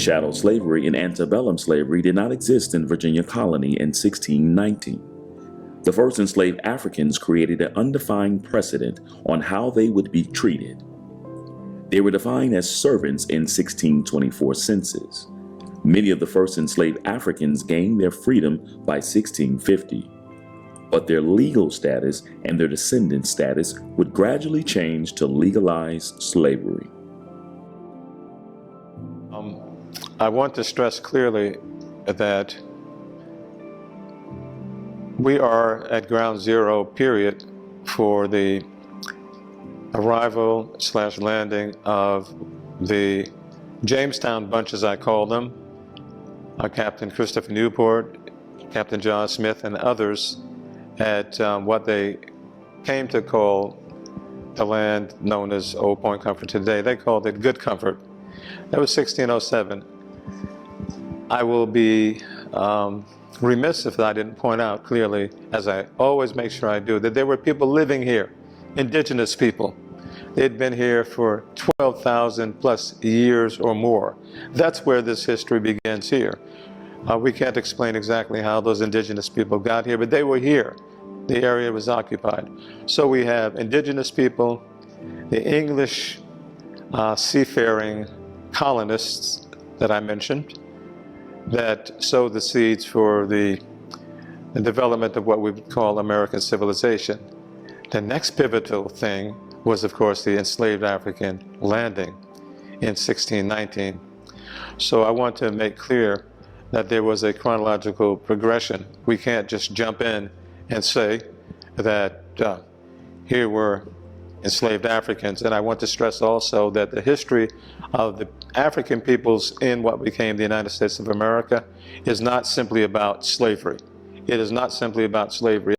Chattel slavery and antebellum slavery did not exist in Virginia colony in 1619. The first enslaved Africans created an undefined precedent on how they would be treated. They were defined as servants in 1624 census. Many of the first enslaved Africans gained their freedom by 1650, but their legal status and their descendant status would gradually change to legalized slavery. I want to stress clearly that we are at ground zero, period, for the arrival / landing of the Jamestown bunch, as I call them, Captain Christopher Newport, Captain John Smith, and others at what they came to call the land known as Old Point Comfort today. They called it Good Comfort. That was 1607. I will be remiss if I didn't point out clearly, as I always make sure I do, that there were people living here, indigenous people. They'd been here for 12,000 plus years or more. That's where this history begins here. We can't explain exactly how those indigenous people got here, but they were here. The area was occupied. So we have indigenous people, the English seafaring colonists that I mentioned, that sowed the seeds for the development of what we would call American civilization. The next pivotal thing was, of course, the enslaved African landing in 1619. So I want to make clear that there was a chronological progression. We can't just jump in and say that here were enslaved Africans. And I want to stress also that the history of the African peoples in what became the United States of America is not simply about slavery. It is not simply about slavery.